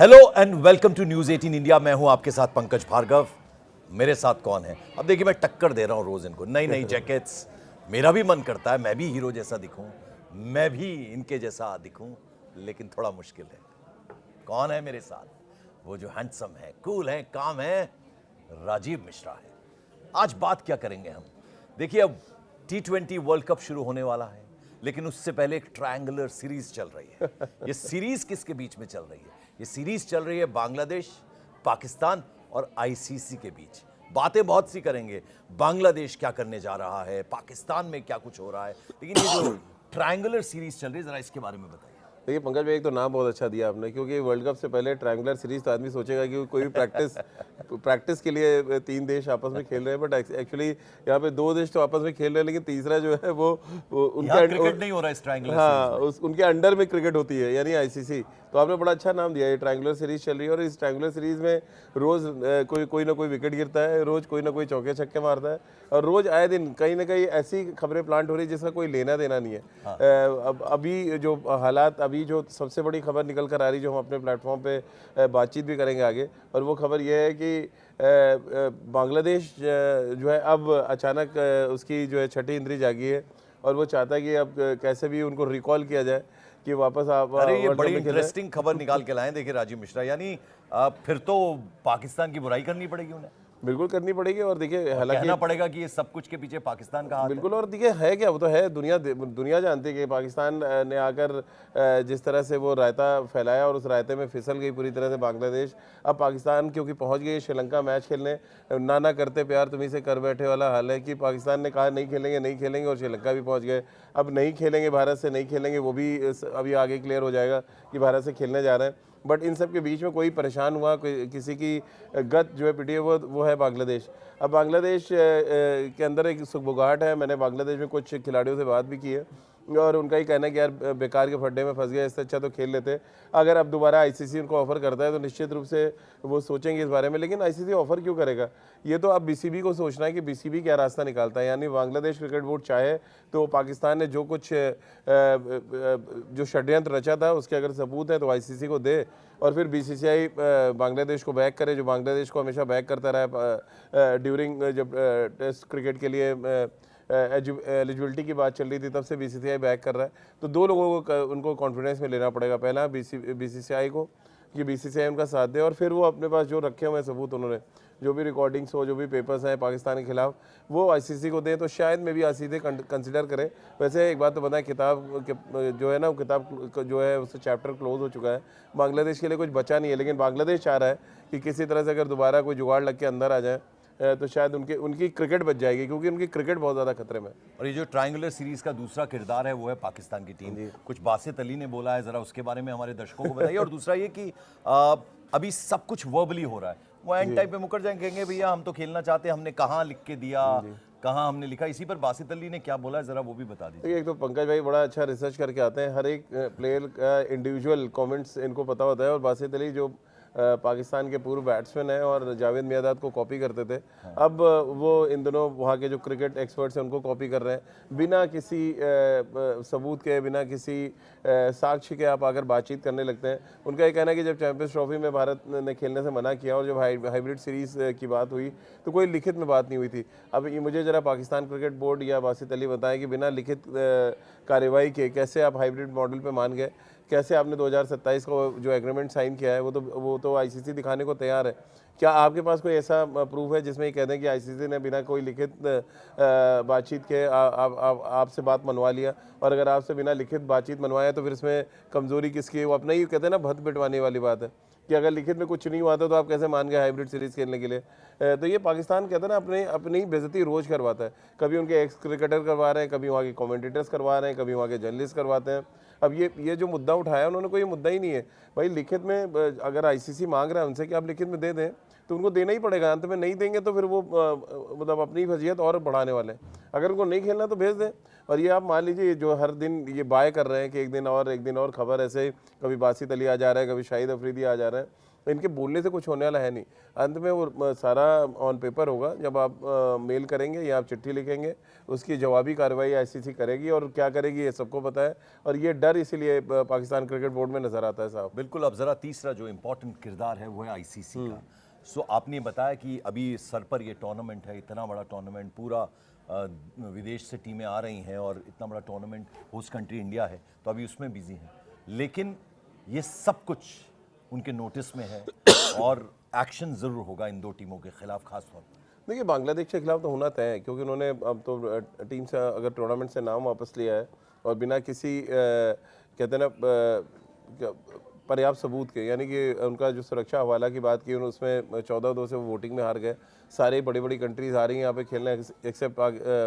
Hello and welcome to news 18 India. मैं हूं आपके साथ पंकज भार्गव। मेरे साथ कौन है? अब देखिए, मैं टक्कर दे रहा हूं रोज इनको, नई नई जैकेट्स। मेरा भी मन करता है मैं भी हीरो जैसा दिखूं, मैं भी इनके जैसा दिखूं, लेकिन थोड़ा मुश्किल है। कौन है मेरे साथ? वो जो हैंडसम है, कूल है, काम है, राजीव मिश्रा है। आज बात क्या करेंगे हम? देखिए, अब T20 वर्ल्ड कप शुरू होने वाला है, लेकिन उससे पहले एक ट्रायंगुलर सीरीज चल रही है। ये सीरीज किसके बीच में चल रही है? ये सीरीज चल रही है बांग्लादेश, पाकिस्तान और आईसीसी के बीच। बातें बहुत सी करेंगे, बांग्लादेश क्या करने जा रहा है, पाकिस्तान में क्या कुछ हो रहा है, लेकिन ये जो ट्रायंगुलर सीरीज चल रही है, जरा इसके बारे में बताइए। देखिए पंकज भाई, एक तो नाम बहुत अच्छा दिया आपने, क्योंकि वर्ल्ड कप से पहले ट्रायंगुलर सीरीज तो आदमी सोचेगा कि कोई भी प्रैक्टिस के लिए 3 देश आपस में खेल रहे हैं, बट एक्चुअली यहाँ पे 2 देश तो आपस में खेल रहे हैं, लेकिन तीसरा जो है वो उनका क्रिकेट नहीं हो रहा है इस ट्रायंगुलर हाँ उनके अंडर में क्रिकेट होती है, यानी आईसीसी। तो आपने बड़ा अच्छा नाम दिया, ये ट्रायंगुलर सीरीज चल रही है और इस ट्रायंगुलर सीरीज में रोज कोई ना कोई विकेट गिरता है, रोज कोई ना कोई चौके छक्के मारता है, और रोज आए दिन कहीं ना कहीं ऐसी खबरें प्लांट हो रही है जिसका कोई लेना देना नहीं है। अब अभी जो हालात, अभी जो सबसे बड़ी खबर निकल कर आ रही, जो हम अपने प्लेटफॉर्म पे बातचीत भी करेंगे आगे, और वो खबर ये है कि बांग्लादेश जो है अब अचानक उसकी जो है छठी इंद्री जागी है, और वो चाहता है कि अब कैसे भी उनको रिकॉल किया जाए कि वापस आप। अरे ये बड़ी इंटरेस्टिंग खबर निकाल के लाए। देखिए राजीव मिश्रा, यानी फिर तो पाकिस्तान की बुराई करनी पड़ेगी उन्हें। बिल्कुल करनी पड़ेगी, और देखिए हालांकि कहना पड़ेगा कि ये सब कुछ के पीछे पाकिस्तान का हाथ है। बिल्कुल, और देखिए है क्या, वो तो है, दुनिया जानती है कि पाकिस्तान ने आकर जिस तरह से वो रायता फैलाया और उस रायते में फिसल गई पूरी तरह से बांग्लादेश। अब पाकिस्तान क्योंकि पहुंच गई श्रीलंका मैच खेलने, ना करते प्यार तुम्ही से कर बैठे वाला हाल है कि पाकिस्तान ने कहा नहीं खेलेंगे और श्रीलंका भी पहुँच गए। अब नहीं खेलेंगे, भारत से नहीं खेलेंगे, वो भी अभी आगे क्लियर हो जाएगा कि भारत से खेलने जा रहे हैं। बट इन सब के बीच में कोई परेशान हुआ, किसी की गत जो है पिटी है, वो है बांग्लादेश। अब बांग्लादेश के अंदर एक सुगबुगाहट है। मैंने बांग्लादेश में कुछ खिलाड़ियों से बात भी की है, और उनका ही कहना है कि यार बेकार के फड्डे में फंस गया, इससे अच्छा तो खेल लेते। अगर अब दोबारा आईसीसी उनको ऑफर करता है तो निश्चित रूप से वो सोचेंगे इस बारे में, लेकिन आईसीसी ऑफर क्यों करेगा? ये तो अब बीसीबी को सोचना है कि बीसीबी क्या रास्ता निकालता है। यानी बांग्लादेश क्रिकेट बोर्ड चाहे तो पाकिस्तान ने जो कुछ जो षड्यंत्र रचा था उसके अगर सबूत है तो आईसीसी को दे, और फिर बीसीसीआई बांग्लादेश को बैक करे, जो बांग्लादेश को हमेशा बैक करता रहा ड्यूरिंग जब टेस्ट क्रिकेट के लिए एलिजिबिलिटी की बात चल रही थी, तब से बीसीसीआई बैक कर रहा है। तो 2 लोगों को उनको कॉन्फिडेंस में लेना पड़ेगा। पहला बीसीसीआई को कि बीसीसीआई उनका साथ दे, और फिर वो अपने पास जो रखे हुए सबूत, उन्होंने जो भी रिकॉर्डिंग्स हो, जो भी पेपर्स हैं पाकिस्तान के खिलाफ, वो आईसीसी को दें, तो शायद में भी आईसीसी कंसिडर करें। वैसे एक बात तो बताएं, किताब जो है ना, किताब जो है उससे चैप्टर क्लोज हो चुका है, बांग्लादेश के लिए कुछ बचा नहीं है। लेकिन बांग्लादेश चाह रहा है कि किसी तरह से अगर दोबारा कोई जुगाड़ लग के अंदर आ जाए तो शायद उनकी क्रिकेट बच जाएगी, क्योंकि उनकी क्रिकेट बहुत ज़्यादा खतरे में। और ये जो ट्रायंगुलर सीरीज का दूसरा किरदार है वो है पाकिस्तान की टीम। कुछ बासित अली ने बोला है, जरा उसके बारे में हमारे दर्शकों को बताइए। और दूसरा ये कि अभी सब कुछ वर्बली हो रहा है, वो एंड टाइम पे मुकर जाएंगे, कहेंगे भैया हम तो खेलना चाहते हैं, हमने कहाँ लिख के दिया, कहाँ हमने लिखा। इसी पर बासित अली ने क्या बोला है, जरा वो भी बता दीजिए। एक तो पंकज भाई बड़ा अच्छा रिसर्च करके आते हैं, हर एक प्लेयर का इंडिविजुअल कमेंट्स इनको पता होता है, और बासित अली जो पाकिस्तान के पूर्व बैट्समैन है और जावेद मियांदाद को कॉपी करते थे, अब वो इन दोनों वहाँ के जो क्रिकेट एक्सपर्ट्स हैं उनको कॉपी कर रहे हैं। बिना किसी सबूत के, बिना किसी साक्ष्य के आप अगर बातचीत करने लगते हैं। उनका ये कहना है कि जब चैंपियंस ट्रॉफी में भारत ने खेलने से मना किया और जब हाइब्रिड सीरीज़ की बात हुई तो कोई लिखित में बात नहीं हुई थी। अब ये मुझे ज़रा पाकिस्तान क्रिकेट बोर्ड या बासित अली बताएं कि बिना लिखित कार्रवाई के कैसे आप हाइब्रिड मॉडल पर मान गए, कैसे आपने 2027 को जो एग्रीमेंट साइन किया है वो तो आईसीसी दिखाने को तैयार है। क्या आपके पास कोई ऐसा प्रूफ है जिसमें ये कहते हैं कि आईसीसी ने बिना कोई लिखित बातचीत के आपसे बात मनवा लिया? और अगर आपसे बिना लिखित बातचीत मनवाया तो फिर इसमें कमजोरी किसकी है? वो अपना ही कहते हैं ना, भत पिटवाने वाली बात है कि अगर लिखित में कुछ नहीं हुआ था तो आप कैसे मान गए हाइब्रिड सीरीज खेलने के लिए? तो ये पाकिस्तान कहते हैं ना, अपनी बेइज्जती रोज करवाता है। कभी उनके एक्स क्रिकेटर करवा रहे हैं, कभी वहाँ के कमेंटेटर्स करवा रहे हैं, कभी वहाँ के जर्नलिस्ट करवाते हैं। अब ये जो मुद्दा उठाया उन्होंने, कोई मुद्दा ही नहीं है भाई। लिखित में अगर आईसीसी मांग रहा है उनसे कि आप लिखित में दे दें, तो उनको देना ही पड़ेगा। अंत में नहीं देंगे तो फिर वो मतलब अपनी वजीयत और बढ़ाने वाले हैं। अगर उनको नहीं खेलना तो भेज दें। और ये आप मान लीजिए जो हर दिन ये बाय कर रहे हैं कि एक दिन और खबर, ऐसे कभी बासित अली आ जा रहा है, कभी शाहिद अफरीदी आ जा रहा है, इनके बोलने से कुछ होने वाला है नहीं। अंत में वो सारा ऑन पेपर होगा। जब आप मेल करेंगे या आप चिट्ठी लिखेंगे, उसकी जवाबी कार्रवाई आईसीसी करेगी, और क्या करेगी ये सबको पता है। और ये डर इसीलिए पाकिस्तान क्रिकेट बोर्ड में नजर आता है साहब। बिल्कुल। अब जरा तीसरा जो इम्पोर्टेंट किरदार है वो है आईसीसी का। सो आपने बताया कि अभी सर पर ये टूर्नामेंट है, इतना बड़ा टूर्नामेंट, पूरा विदेश से टीमें आ रही हैं और इतना बड़ा टूर्नामेंट होस्ट कंट्री इंडिया है, तो अभी उसमें बिजी हैं। लेकिन ये सब कुछ उनके नोटिस में है और एक्शन जरूर होगा इन दो टीमों के खिलाफ खास तौर पर। देखिए, बांग्लादेश के खिलाफ तो होना तय है, क्योंकि उन्होंने अब तो टीम से, अगर टूर्नामेंट से नाम वापस लिया है और बिना किसी कहते हैं ना पर्याप्त सबूत के, यानी कि उनका जो सुरक्षा हवाला की बात की, उसमें 14-2 से वो वोटिंग में हार गए। सारे बड़ी बड़ी कंट्रीज आ रही हैं यहाँ पे खेलने एक्सेप्ट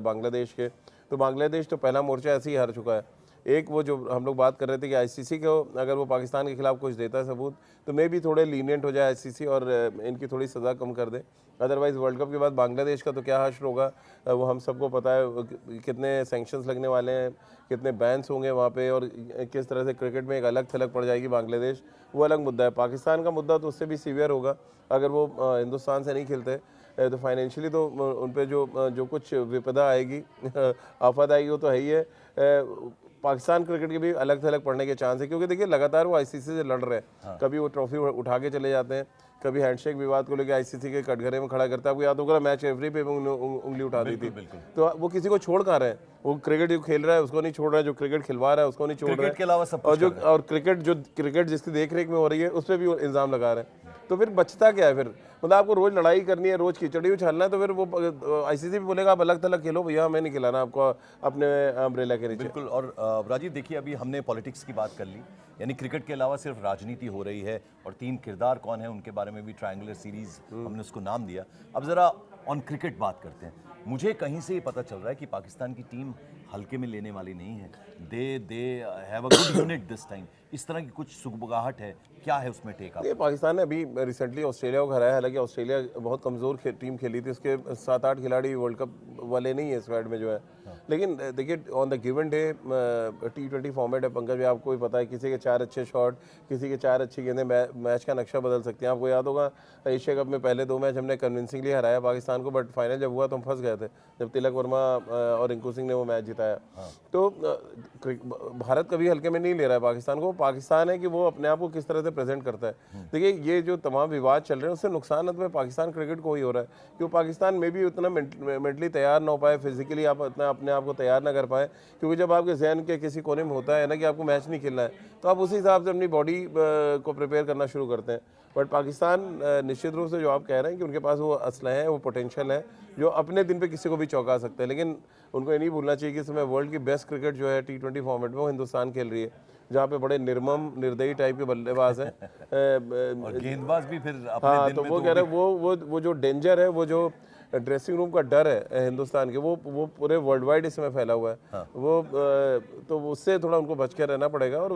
बांग्लादेश के। तो बांग्लादेश तो पहला मोर्चा ऐसे ही हार चुका है। एक वो जो हम लोग बात कर रहे थे कि आईसीसी को अगर वो पाकिस्तान के खिलाफ कुछ देता है सबूत, तो मे भी थोड़े लीनियंट हो जाए आईसीसी और इनकी थोड़ी सज़ा कम कर दे। अदरवाइज़ वर्ल्ड कप के बाद बांग्लादेश का तो क्या हश्र होगा, वो हम सबको पता है। कितने सैंक्शंस लगने वाले हैं, कितने बैन्स होंगे वहाँ पे, और किस तरह से क्रिकेट में एक अलग थलग पड़ जाएगी बांग्लादेश, वो अलग मुद्दा है। पाकिस्तान का मुद्दा तो उससे भी सीवियर होगा। अगर वो हिंदुस्तान से नहीं खेलते तो फाइनेंशियली तो उन पर जो कुछ विपदा आएगी, आफत आएगी, वो तो है ही है। पाकिस्तान क्रिकेट के भी अलग थलग पड़ने के चांस है, क्योंकि देखिए लगातार वो आईसीसी से लड़ रहे हैं। कभी वो ट्रॉफी उठा के चले जाते हैं, कभी हैंडशेक विवाद को लेकर आईसीसी के कटघरे में खड़ा करता है। आपको याद होगा मैच रेफरी पे उंगली उठा दी थी। तो वो किसी को छोड़ कहाँ रहे हैं? वो क्रिकेट जो खेल रहा है उसको नहीं छोड़ रहा है, जो क्रिकेट खिलवा रहा है उसको नहीं छोड़ रहा है, के अलावा सब और क्रिकेट जिसकी देख रेख में हो रही है उस पर भी इल्ज़ाम लगा रहे हैं। तो फिर बचता क्या है? फिर मतलब आपको रोज लड़ाई करनी है, रोज खिचड़ी उछालना है, तो फिर वो आईसीसी भी बोलेगा आप अलग थलग खेलो भैया, हमें नहीं खिलाना आपको अपने अम्ब्रेला के नीचे। बिल्कुल। और राजीव देखिए, अभी हमने पॉलिटिक्स की बात कर ली, यानी क्रिकेट के अलावा सिर्फ राजनीति हो रही है, और तीन किरदार कौन है उनके बारे में भी ट्रायंगुलर सीरीज हमने उसको नाम दिया। अब जरा ऑन क्रिकेट बात करते हैं। मुझे कहीं से ये पता चल रहा है कि पाकिस्तान की टीम हल्के में लेने वाली नहीं है। They have a good unit this time. इस तरह की कुछ सुगबुगाहट है, क्या है उसमें टेक आप? ये पाकिस्तान ने अभी रिसेंटली ऑस्ट्रेलिया को हराया। हालांकि ऑस्ट्रेलिया बहुत कमज़ोर टीम खेली थी, उसके 7-8 खिलाड़ी वर्ल्ड कप वाले नहीं है स्क्वाड में जो है। लेकिन देखिए, on the given day T20 format है पंकज भाई, आपको भी पता है, किसी के 4 अच्छे शॉट, किसी के 4 अच्छी गेंदें मैच का नक्शा बदल सकते हैं। आपको याद होगा एशिया कप में पहले 2 मैच हमने कन्विंसिंगली हराया पाकिस्तान को, बट फाइनल जब हुआ तो हम फंस गए थे, जब तिलक वर्मा और रिंकू सिंह ने वो मैच जिताया। तो भारत कभी हल्के में नहीं ले रहा है पाकिस्तान को। पाकिस्तान है कि वो अपने आप को किस तरह से प्रेजेंट करता है। देखिए, ये जो तमाम विवाद चल रहे हैं उससे नुकसान अंत में पाकिस्तान क्रिकेट को ही हो रहा है, क्योंकि पाकिस्तान में भी उतना मेंटली तैयार ना हो पाए, फिजिकली आप इतना अपने आप को तैयार ना कर पाए। क्योंकि जब आपके जहन के किसी कोने में होता है ना कि आपको मैच नहीं खेलना है, तो आप उसी हिसाब से अपनी बॉडी को प्रिपेयर करना शुरू करते हैं। बट पाकिस्तान निश्चित रूप से जो आप कह रहे हैं कि उनके पास वो असला है, वो पोटेंशियल है, जो अपने दिन पे किसी को भी चौंका सकते हैं। लेकिन उनको ये नहीं भूलना चाहिए कि इस समय वर्ल्ड की बेस्ट क्रिकेट जो है T20 फॉर्मेट में वो हिंदुस्तान खेल रही है, जहाँ पे बड़े निर्मम निर्दयी टाइप के बल्लेबाज हैं और गेंदबाज भी फिर अपने हाँ, दिन तो में वो कह रहे हैं वो जो डेंजर है, वो जो ड्रेसिंग रूम का डर है हिंदुस्तान के, वो पूरे वर्ल्ड वाइड इसमें फैला हुआ है। वो तो उससे थोड़ा उनको बच के रहना पड़ेगा, और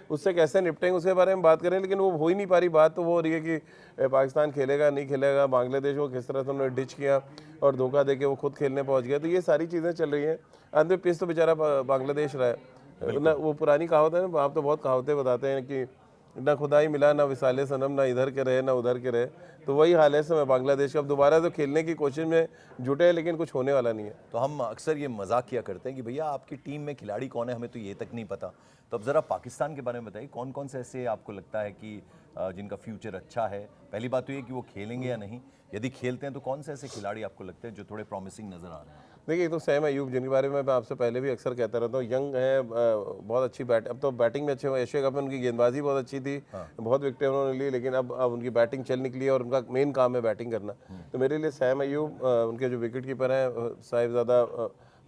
उससे कैसे निपटेंगे उसके बारे में बात करें। लेकिन वो हो ही नहीं पा रही बात। तो वो हो रही है कि पाकिस्तान खेलेगा नहीं खेलेगा, बांग्लादेश को किस तरह से उन्होंने डिच किया और धोखा देके वो खुद खेलने पहुंच गया। तो ये सारी चीज़ें चल रही हैं। अंत में पिस तो बेचारा बांग्लादेश रहा है ना। वो पुरानी कहावत है ना, आप तो बहुत कहावतें बताते हैं कि ना खुदाई मिला ना विसाले सनम, ना इधर के रहे ना उधर के रहे। तो वही हाल है समय बांग्लादेश का। अब दोबारा तो खेलने की कोशिश में जुटे, लेकिन कुछ होने वाला नहीं है। तो हम अक्सर ये मजाक किया करते हैं कि भैया आपकी टीम में खिलाड़ी कौन है, हमें तो ये तक नहीं पता। तो अब ज़रा पाकिस्तान के बारे में बताइए, कौन कौन से ऐसे आपको लगता है कि जिनका फ्यूचर अच्छा है? पहली बात तो ये कि वो खेलेंगे या नहीं, यदि खेलते हैं तो कौन से ऐसे खिलाड़ी आपको लगते हैं जो थोड़े प्रॉमिसिंग नज़र आ रहे हैं? देखिए, एक तो सैम अयूब, जिनके बारे में मैं आपसे पहले भी अक्सर कहता रहता हूँ, यंग है, बहुत अच्छी अब तो बैटिंग में अच्छे हुए। एशिया कप में उनकी गेंदबाजी बहुत अच्छी थी, बहुत विकेटें उन्होंने ली, लेकिन अब उनकी बैटिंग चल निकली है और उनका मेन काम है बैटिंग करना। तो मेरे लिए सैम अयूब, उनके जो विकेट कीपर हैं साहिबजादा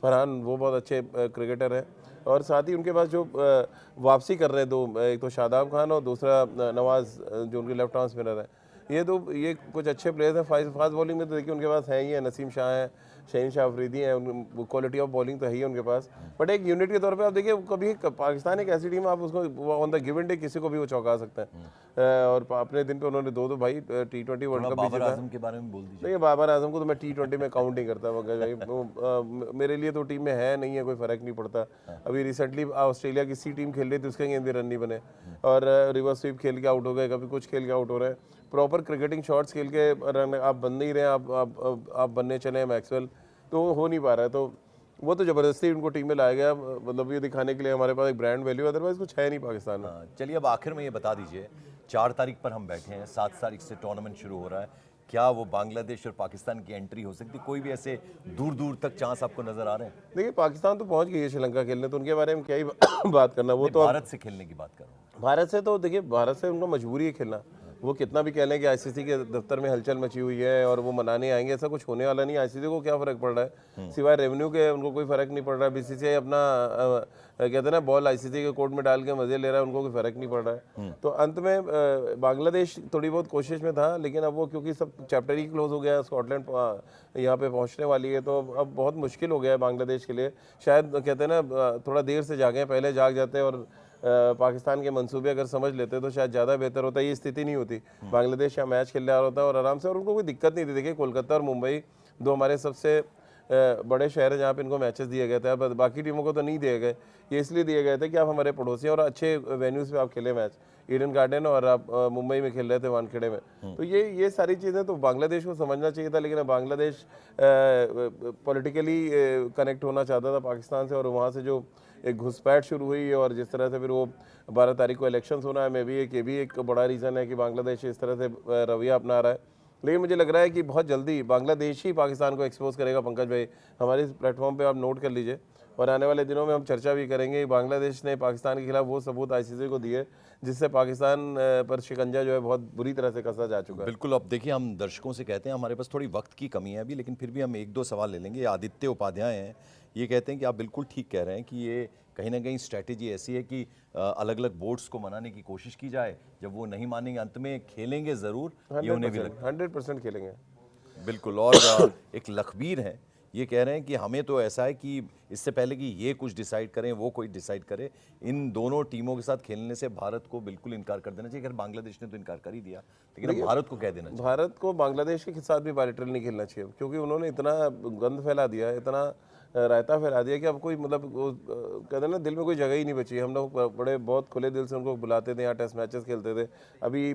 फरहान, वो बहुत अच्छे क्रिकेटर हैं। और साथ ही उनके पास जो वापसी कर रहे हैं दो, एक तो शादाब खान और दूसरा नवाज़, जो उनके लेफ्ट आर्म स्पिनर हैं, ये कुछ अच्छे प्लेयर्स हैं। फास्ट बॉलिंग में तो देखिए उनके पास है ही है, नसीम शाह है, शहीन शाह अफरीदी है, क्वालिटी ऑफ बॉलिंग तो है ही उनके पास। बट एक यूनिट के तौर पे आप देखिए, कभी पाकिस्तान एक ऐसी टीम, आप उसको ऑन द गिवन डे किसी को भी वो चौंका सकते हैं। और अपने दिन पे उन्होंने दो भाई T20 वर्ल्ड कप भी बाबर जीता। आजम के बारे में बोल दीजिए। नहीं, बाबर आजम को तो मैं T20 में काउंट नहीं करता पंकज भाई, वो मेरे लिए तो टीम में है नहीं है, कोई फर्क नहीं पड़ता। अभी रिसेंटली ऑस्ट्रेलिया की सी टीम खेल रही थी, उसके गेंद भी रन नहीं बने, और रिवर्स स्वीप खेल के आउट हो गए, कभी कुछ खेल के आउट हो रहे हैं। प्रॉपर क्रिकेटिंग शॉट्स खेल के रन आप बन नहीं रहे, आप बनने चले हैं मैक्सवेल, तो हो नहीं पा रहा है। तो वो तो ज़बरदस्ती उनको टीम में लाया गया, मतलब ये दिखाने के लिए हमारे पास एक ब्रांड वैल्यू, अदरवाइज कुछ है नहीं पाकिस्तान में। चलिए अब आखिर में ये बता दीजिए, 4 तारीख पर हम बैठे हैं, 7 तारीख से टूर्नामेंट शुरू हो रहा है, क्या वो बांग्लादेश और पाकिस्तान की एंट्री हो सकती है? कोई भी ऐसे दूर दूर तक चांस आपको नजर आ रहे हैं? देखिए, पाकिस्तान तो पहुंच गई है श्रीलंका खेलने, तो उनके बारे में क्या ही बात करना। वो तो भारत से खेलने की बात कर रहा हूँ। भारत से तो देखिए, भारत से उनको मजबूरी है खेलना। वो कितना भी कह लें कि आईसीसी के दफ्तर में हलचल मची हुई है और वो मनाने आएंगे, ऐसा कुछ होने वाला नहीं। आईसीसी को क्या फ़र्क पड़ रहा है, सिवाय रेवेन्यू के उनको कोई फ़र्क नहीं पड़ रहा है। बीसीसीआई अपना कहते हैं ना, बॉल आईसीसी के कोर्ट में डाल के मज़े ले रहा है, उनको कोई फ़र्क नहीं पड़ रहा है। तो अंत में बांग्लादेश थोड़ी बहुत कोशिश में था, लेकिन अब वो क्योंकि सब चैप्टर ही क्लोज हो गया, स्कॉटलैंड यहाँ पे पहुँचने वाली है, तो अब बहुत मुश्किल हो गया है बांग्लादेश के लिए। शायद कहते हैं ना, थोड़ा देर से जागे, पहले जाग जाते और पाकिस्तान के मंसूबे अगर समझ लेते तो शायद ज़्यादा बेहतर होता। ये स्थिति नहीं होती, बांग्लादेश यहाँ मैच खेलने आ रहा होता और आराम से, और उनको कोई दिक्कत नहीं थी। देखिए, कोलकाता और मुंबई दो हमारे सबसे बड़े शहर हैं जहाँ पे इनको मैचेस दिए गए थे, अब बाकी टीमों को तो नहीं दिए गए। ये इसलिए दिए गए थे कि आप हमारे पड़ोसी हैं और अच्छे वेन्यूज़ पे आप खेले मैच, ईडन गार्डन, और आप मुंबई में खेल रहे थे वानखेड़े में। तो ये सारी चीज़ें तो बांग्लादेश को समझना चाहिए था, लेकिन अब बांग्लादेश पॉलिटिकली कनेक्ट होना चाहता था पाकिस्तान से, और वहाँ से जो एक घुसपैठ शुरू हुई और जिस तरह से फिर वो 12 तारीख को इलेक्शंस होना है, ये भी एक बड़ा रीज़न है कि बांग्लादेश इस तरह से रवैया अपना रहा है। लेकिन मुझे लग रहा है कि बहुत जल्दी बांग्लादेश ही पाकिस्तान को एक्सपोज करेगा। पंकज भाई, हमारे इस प्लेटफॉर्म पे आप नोट कर लीजिए, और आने वाले दिनों में हम चर्चा भी करेंगे। बांग्लादेश ने पाकिस्तान के खिलाफ वो सबूत आईसीसी को दिए जिससे पाकिस्तान पर शिकंजा जो है बहुत बुरी तरह से कसा जा चुका है। बिल्कुल। अब देखिए, हम दर्शकों से कहते हैं, हमारे पास थोड़ी वक्त की कमी है अभी, लेकिन फिर भी हम 1-2 सवाल ले लेंगे। आदित्य उपाध्याय हैं, ये कहते हैं कि आप बिल्कुल ठीक कह रहे हैं कि ये कहीं ना कहीं स्ट्रैटेजी ऐसी है कि अलग अलग बोर्ड्स को मनाने की कोशिश की जाए, जब वो नहीं मानेंगे अंत में खेलेंगे ज़रूर, ये उन्हें भी लगता 100% खेलेंगे। है। बिल्कुल। और एक लखबीर हैं, ये कह रहे हैं कि हमें तो ऐसा है कि इससे पहले कि ये कुछ डिसाइड करें, वो कोई डिसाइड करे, इन दोनों टीमों के साथ खेलने से भारत को बिल्कुल इनकार कर देना चाहिए। अगर बांग्लादेश ने तो इनकार कर ही दिया, लेकिन अब भारत को कह देना चाहिए। भारत को बांग्लादेश के साथ भी बायलैटरल नहीं खेलना चाहिए, क्योंकि उन्होंने इतना गंद फैला दिया, इतना रायता फैला दिया कि अब कोई मतलब कहते हैं ना, दिल में कोई जगह ही नहीं बची। हम लोग बड़े बहुत खुले दिल से उनको बुलाते थे, यहाँ टेस्ट मैचेस खेलते थे। अभी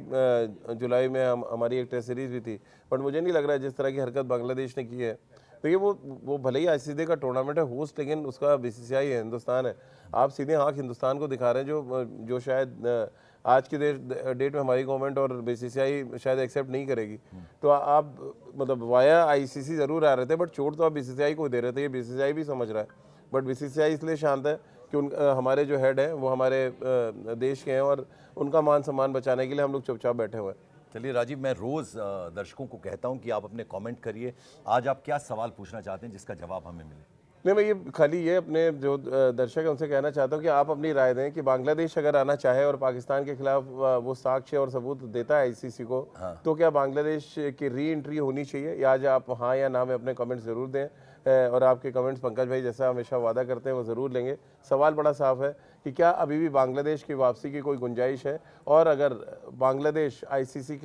जुलाई में हमारी एक टेस्ट सीरीज़ भी थी, बट मुझे नहीं लग रहा है जिस तरह की हरकत बांग्लादेश ने की है। तो ये वो भले ही आईसीसी का टूर्नामेंट है होस्ट, लेकिन उसका बीसीसीआई है, हिंदुस्तान है। आप सीधे आँख हिंदुस्तान को दिखा रहे हैं, जो शायद आज की डेट में हमारी गवर्नमेंट और बीसीसीआई शायद एक्सेप्ट नहीं करेगी। तो आप मतलब वाया आईसीसी ज़रूर आ रहे थे, बट चोट तो आप बीसीसीआई को दे रहे थे। ये बीसीसीआई भी समझ रहा है, बट बीसीसीआई इसलिए शांत है कि हमारे जो हेड हैं वो हमारे देश के हैं, और उनका मान सम्मान बचाने के लिए हम लोग चुपचाप बैठे हुए हैं। चलिए राजीव, मैं रोज़ दर्शकों को कहता हूं कि आप अपने कमेंट करिए। आज आप क्या सवाल पूछना चाहते हैं जिसका जवाब हमें मिले? नहीं, मैं ये खाली ये अपने जो दर्शक हैं उनसे कहना चाहता हूँ कि आप अपनी राय दें कि बांग्लादेश अगर आना चाहे और पाकिस्तान के खिलाफ वो साक्ष्य और सबूत देता है आईसीसी को, तो क्या बांग्लादेश की री एंट्री होनी चाहिए? या आज आप हाँ या ना में अपने कमेंट्स ज़रूर दें, और आपके कमेंट्स पंकज भाई जैसा हमेशा वादा करते हैं वो ज़रूर लेंगे। सवाल बड़ा साफ है कि क्या अभी भी बांग्लादेश की वापसी की कोई गुंजाइश है, और अगर बांग्लादेश आईसीसी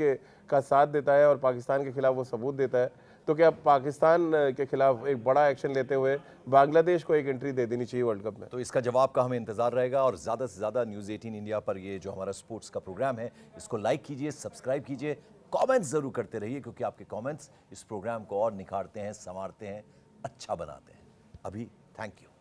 का साथ देता है और पाकिस्तान के खिलाफ वो सबूत देता है, तो क्या पाकिस्तान के खिलाफ एक बड़ा एक्शन लेते हुए बांग्लादेश को एक एंट्री दे देनी चाहिए वर्ल्ड कप में? तो इसका जवाब का हमें इंतजार रहेगा, और ज़्यादा से ज़्यादा न्यूज़ 18 इंडिया पर ये जो हमारा स्पोर्ट्स का प्रोग्राम है, इसको लाइक कीजिए, सब्सक्राइब कीजिए, कमेंट्स ज़रूर करते रहिए, क्योंकि आपके कमेंट्स इस प्रोग्राम को और निखारते हैं, संवारते हैं, अच्छा बनाते हैं। अभी थैंक यू।